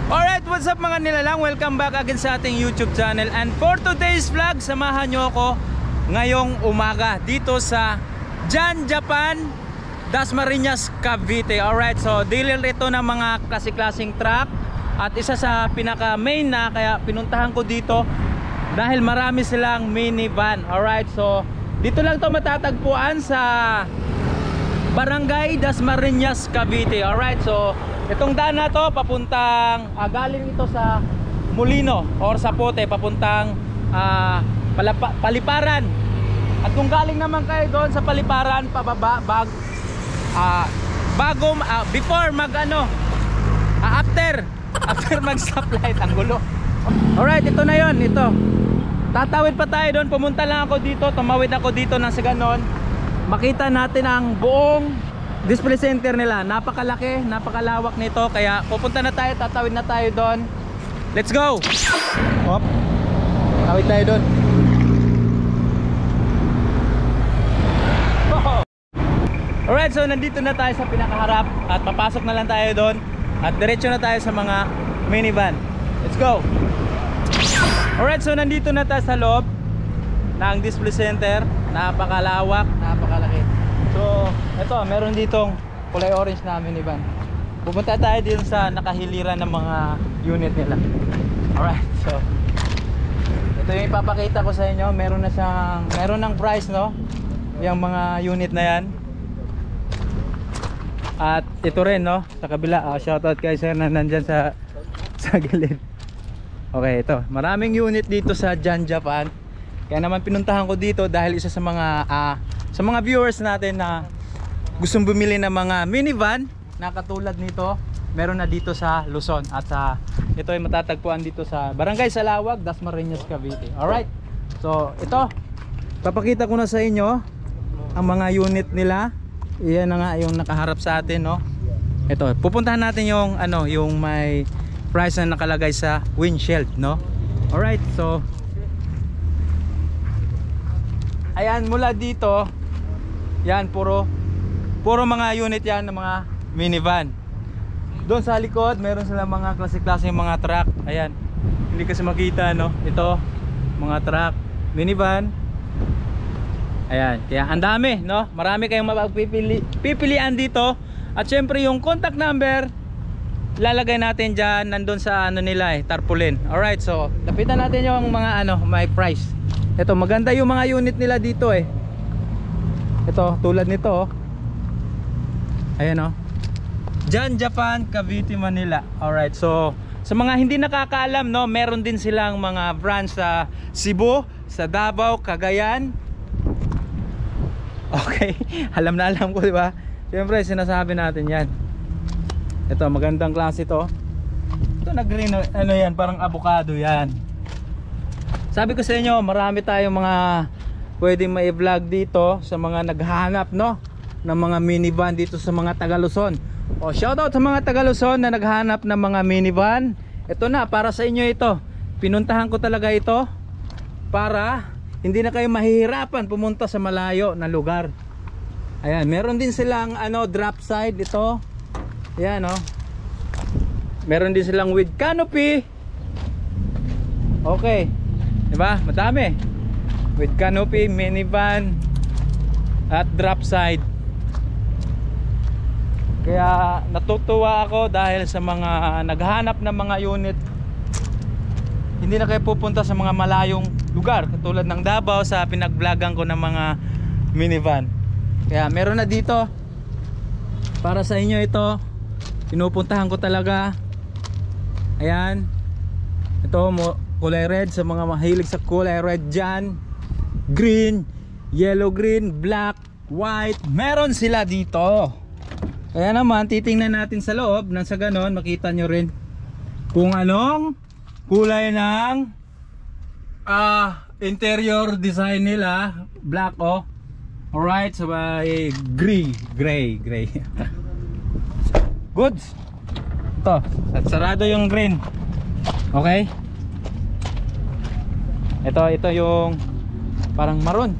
Alright, what's up mga nilalang? Welcome back again sa ating YouTube channel. And for today's vlog, samahan nyo ako ngayong umaga dito sa Jan Japan, Dasmariñas, Cavite. Alright, so dealer ito ng mga klase-klaseng truck at isa sa pinaka main na kaya pinuntahan ko dito dahil marami silang minivan. Alright, so dito lang to matatagpuan sa Barangay Dasmariñas, Cavite. Alright, so itong daan na to papuntang galing ito sa Molino or sa Pote papuntang Paliparan. At kung galing naman kayo doon sa Paliparan pababa before mag after mag stoplight ang gulo. Alright, ito na yon, ito. Tatawid pa tayo doon, pumunta lang ako dito, tumawid ako dito nang sa ganon makita natin ang buong display center nila. Napakalaki, napakalawak nito. Kaya pupunta na tayo, tatawid na tayo doon. Let's go! Hop. Tawid tayo doon. Alright, so nandito na tayo sa pinakaharap at papasok na lang tayo doon at diretso na tayo sa mga minivan. Let's go! Alright, so nandito na tayo sa loob ng display center. Napakalawak, napakalaki. So, ito, meron ditong kulay orange na minivan. Pupunta tayo din sa nakahiliran ng mga unit nila. Alright, so ito yung ipapakita ko sa inyo. Meron ng price, no? Yung mga unit na yan. At ito rin, no? Sa kabila, shoutout kay sir na nandyan sa gilid. Okay, ito. Maraming unit dito sa Jan Japan. Kaya naman pinuntahan ko dito dahil isa sa mga viewers natin na gustong bumili ng mga minivan na katulad nito, meron na dito sa Luzon. At ito ay matatagpuan dito sa Barangay Salawag, Dasmariñas, Cavite. Alright, so ito, papakita ko na sa inyo ang mga unit nila. Iyan na nga yung nakaharap sa atin, no? Ito, pupuntahan natin yung yung may price na nakalagay sa windshield, no? Alright, so ayan, mula dito yan, puro mga unit yan ng mga minivan. Doon sa likod meron silang mga klase-klase mga truck. Ayan, hindi kasi makita, no? Ito, mga truck, minivan. Ayan, kaya ang dami, no? Marami kayong pipilian dito. At syempre yung contact number lalagay natin dyan, nandun sa nila tarpaulin. Alright, so lapitan natin yung mga may price. Ito, maganda yung mga unit nila dito eh. Ito, tulad nito, oh. Ayan, oh. Jan Japan, Cavite, Manila. Alright, so sa mga hindi nakakaalam, no, meron din silang mga branch sa Cebu, sa Davao, Cagayan. Okay, alam na alam ko, di ba? Siyempre, sinasabi natin yan. Ito, magandang klase to. Ito na green, yan, parang avocado yan. Sabi ko sa inyo, marami tayong mga pwedeng mai-vlog dito sa mga naghahanap, no, ng mga minivan dito sa mga taga Luzon. O, shoutout sa mga taga Luzon na naghahanap ng mga minivan. Ito na, para sa inyo ito. Pinuntahan ko talaga ito para hindi na kayo mahihirapan pumunta sa malayo na lugar. Ayan, meron din silang drop side ito. Ayan, no. Meron din silang with canopy. Okay. Diba? Madami. With canopy, minivan at drop side. Kaya natutuwa ako dahil sa mga naghahanap ng mga unit. Hindi na kayo pupunta sa mga malayong lugar katulad ng Davao sa pinag-vlogan ko ng mga minivan. Kaya meron na dito para sa inyo ito. Pinupuntahan ko talaga. Ayan. Ito kulay red sa mga mahilig sa kulay red dyan. Green, yellow green, black, white. Meron sila dito. Kaya naman titingnan natin sa loob. Nang sa ganon makita nyo rin kung anong kulay ng interior design nila. Black, oh. Alright, so gray. Goods. Ito, at sarado yung green. Okay. Ito yung parang maroon.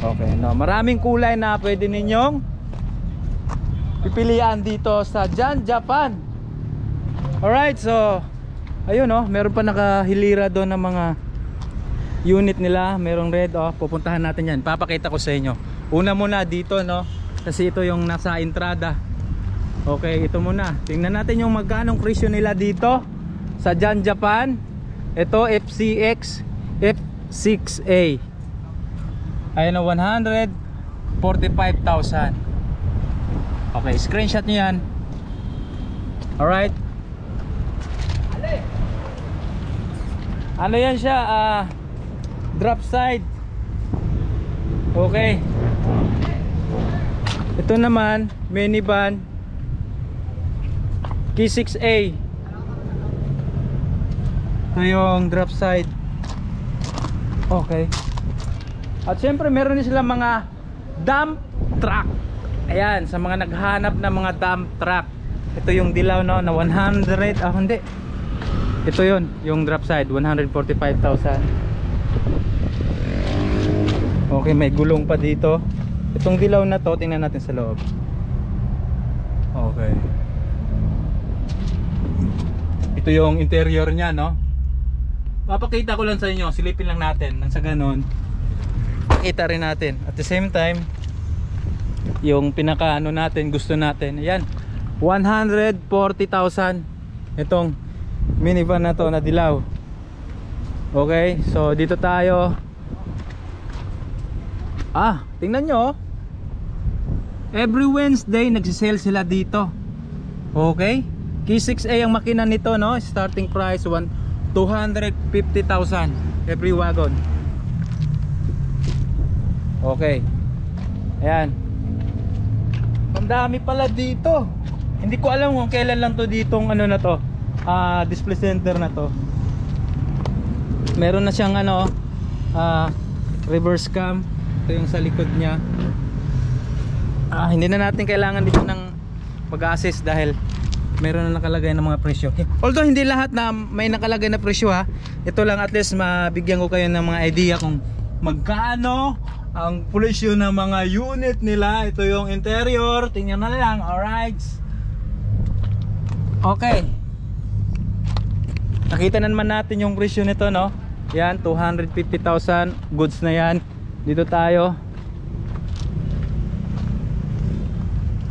Okay, no, maraming kulay na pwede ninyong pipilian dito sa Jan Japan. Alright, so ayun oh, meron pa nakahilira doon ng mga unit nila. Merong red oh, pupuntahan natin yan. Papakita ko sa inyo. Una muna dito no, kasi ito yung nasa entrada. Okay, ito muna. Tingnan natin yung magkanong presyo nila dito sa Jan Japan. Ito FCX F6A. Ayun o, 145,000. Okay, screenshot nyo yan. Alright. Ano yan siya? Drop side. Okay. Ito naman minivan K6A. Ito yung drop side. Okay. At syempre meron din sila mga dump truck. Ayan, sa mga naghanap ng mga dump truck. Ito yung dilaw no, na 100. Hindi. Ito yun, yung drop side 145,000. Okay, may gulong pa dito. Itong dilaw na to, tingnan natin sa loob. Okay. Ito yung interior niya no. Papakita ko lang sa inyo, silipin lang natin nang sa ganun makita rin natin. At the same time, yung pinaka ano natin, gusto natin. Ayan, 140,000 itong minivan na to na dilaw. Okay, so dito tayo. Tingnan nyo. Every Wednesday nagsisale sila dito. Okay, K6A ang makina nito no. Starting price 250,000 every wagon. Okay. Ayan. Ang dami pala dito. Hindi ko alam kung kailan lang to ditong ano na to, display center na to. Meron na siyang ano, reverse cam. Ito yung sa likod niya. Hindi na natin kailangan dito ng mag-assist dahil meron na nakalagay ng mga presyo. Although hindi lahat na may nakalagay na presyo ha. Ito lang at least mabigyan ko kayo ng mga idea kung magkano ang presyo ng mga unit nila. Ito yung interior. Tingnan na lang. Alright. Okay. Nakita na naman natin yung presyo nito no. Yan, 250,000. Goods na yan. Dito tayo.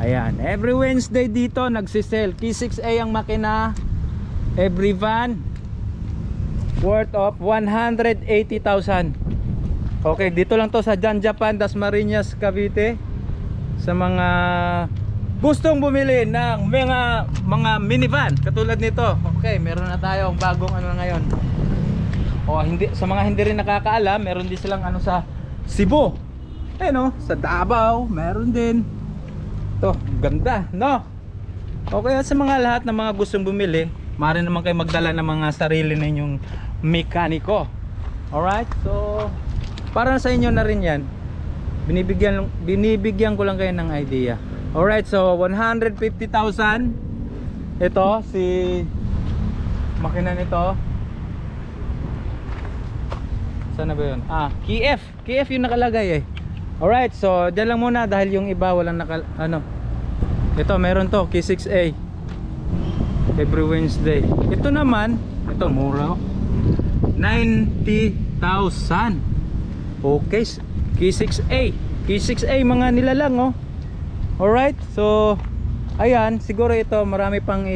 Ayan, every Wednesday dito nagsisell. K6A ang makina. Every van worth of 180,000. Okay, dito lang to sa Jan Japan, Dasmariñas, Cavite. Sa mga gustong bumili ng mga minivan katulad nito. Okay, meron na tayong bagong ano ngayon. Hindi, sa mga hindi rin nakakaalam, meron din silang ano sa Cebu. No, sa Davao, meron din. To, ganda, no? Okay, sa mga lahat ng mga gustong bumili, maaari naman kayo magdala ng mga sarili ninyong mekaniko. Alright, so para sa inyo na rin yan. Binibigyan ko lang kayo ng idea. Alright, so 150,000. Ito, si makina nito. Saan na ba yun? KF yung nakalagay eh. Alright, so dyan lang muna dahil yung iba walang ito meron to, K6A every Wednesday. Ito naman, ito mura 90,000. Okay, K6A mga nilalang oh. Alright, so ayan, siguro ito marami pang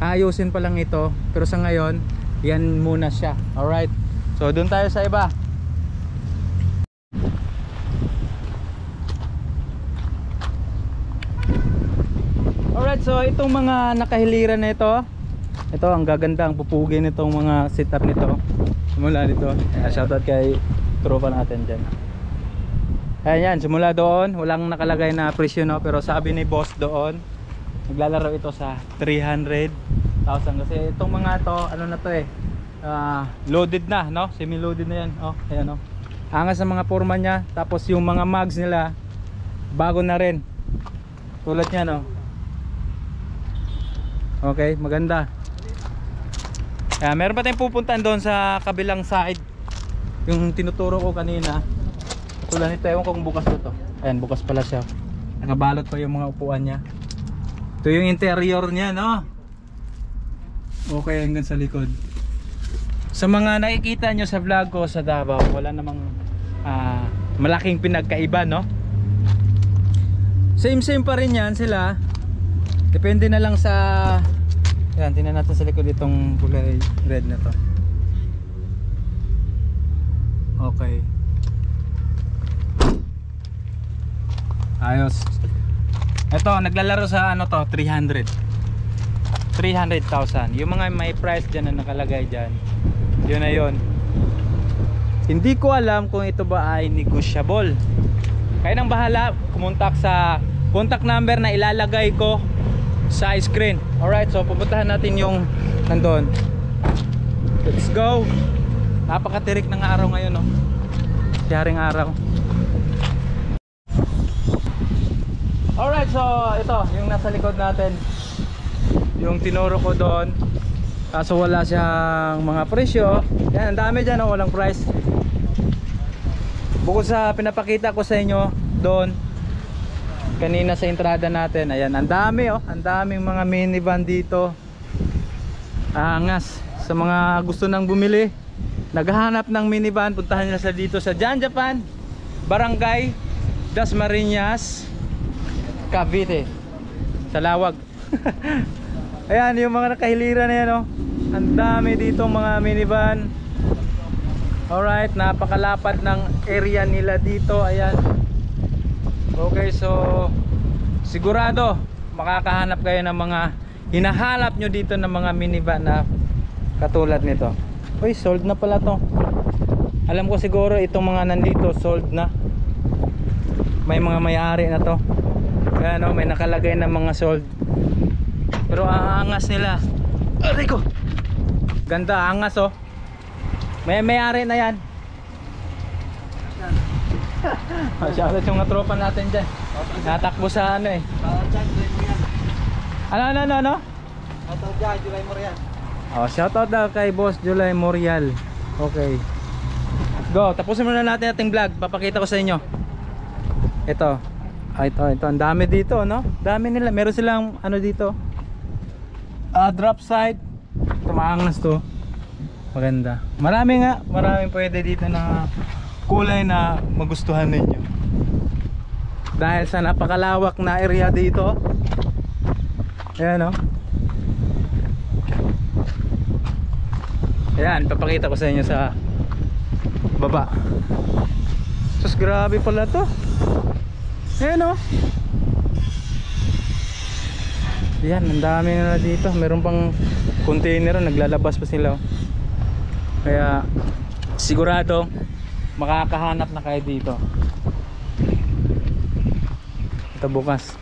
ayusin pa lang ito. Pero sa ngayon, yan muna siya. Alright, so dun tayo sa iba. Alright, so itong mga nakahiliran na ito, ang gaganda, ang pupugi nitong mga setup nito. Simula dito, shoutout kay tropa natin dyan. Ayan yan, simula doon, walang nakalagay na presyo no, pero sabi ni boss doon, naglalaro ito sa 300,000 kasi itong mga to, ano na to loaded na no, semi-loaded na yan. Ayan angas ng mga forma niya, tapos yung mga mags nila, bago na rin. Tulad niya no. Okay, maganda. Meron pa tayong pupuntahan doon sa kabilang side. Yung tinuturo ko kanina. Tulad nito, ewan ko kung bukas ko to. Ayan, bukas pala siya. Nakabalot pa yung mga upuan niya. Ito yung interior niya, no? Okay, hanggang sa likod. Sa mga nakikita nyo sa vlog ko sa Davao, wala namang malaking pinagkaiba, no? Same pa rin yan sila. Depende na lang sa... Yan, tingnan natin sa likod itong kulay red na to. Okay. Ayos. Ito, naglalaro sa ano to, 300,000. Yung mga may price dyan na nakalagay dyan, yun na yun. Hindi ko alam kung ito ba ay negotiable. Kaya nang bahala, kumontak sa contact number na ilalagay ko sa screen. Alright, so pupuntahan natin yung nandun. Let's go. Napakatirik ng araw ngayon, no? Siyaring araw. Alright, so ito yung nasa likod natin, yung tinuro ko doon, kaso wala siyang mga presyo. Yan, ang dami dyan, oh, walang price. Bukod sa pinapakita ko sa inyo doon kanina sa entrada natin, ayan, ang dami, oh, ang daming mga minivan dito. Angas sa mga gusto nang bumili, naghahanap ng minivan, puntahan nila sa dito sa Janjapan, Barangay Dasmariñas, Cavite, sa Lawag. Ayan, yung mga nakahiliran na yan, oh. Ang dami dito mga minivan. Alright, napakalapad ng area nila dito. Ayan. Okay, so sigurado makakahanap kayo ng mga hinahanap nyo dito ng mga minivan na katulad nito. Uy, sold na pala to. Alam ko siguro itong mga nandito sold na. May mga may-ari na to. Ayan, oh, may nakalagay na mga sold. Pero aangas nila. Aray ko. Ganda, angas, oh. May-ari na yan. Shoutout yung mga tropa natin dyan. Natakbo sa ano eh. Ano? Shoutout dyan, July Morial. Oh, shoutout daw kay Boss July Morial. Okay. Go, tapusin muna natin ating vlog. Papakita ko sa inyo. Ito. Ito. Ang dami dito, no? Dami nila. Meron silang ano dito. Drop site. Tumaangas to. Maganda. Maraming pwede dito na kulay na magustuhan ninyo. Dahil sa napakalawak na area dito. Ayan, no? Ayan, papakita ko sa inyo sa baba. Sus, grabe pala to. Ayan, no? Yan, ang dami na dito. Meron pang container, naglalabas pa sila, oh. Kaya sigurado makakahanap na kayo dito. Ito bukas.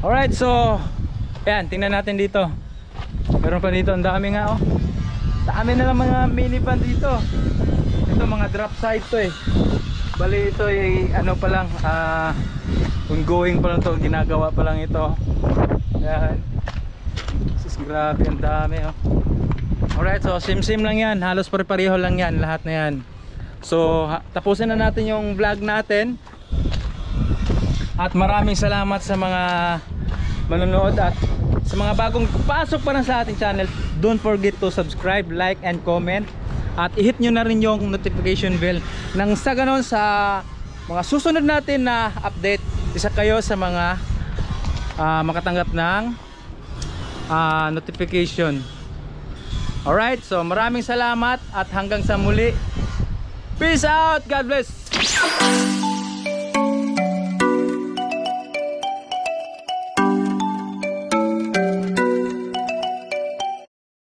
Alright, so ayan, tingnan natin dito. Meron pa dito, ang dami nga, oh. Dami na lang mga minivan dito. Ito mga drop site to eh. Bali ito ay ano pa lang, ongoing pa lang to, ginagawa pa lang ito. Ayan. Sis, grabe, ang dami, oh. Alright, so same lang yan, halos pare-pareho lang yan, lahat na yan. So tapusin na natin yung vlog natin. At maraming salamat sa mga manonood at sa mga bagong pasok pa lang sa ating channel. Don't forget to subscribe, like and comment. At i-hit nyo na rin yung notification bell nang sa ganon sa mga susunod natin na update, isa kayo sa mga makatanggap ng notification. Alright, so maraming salamat at hanggang sa muli. Peace out, God bless.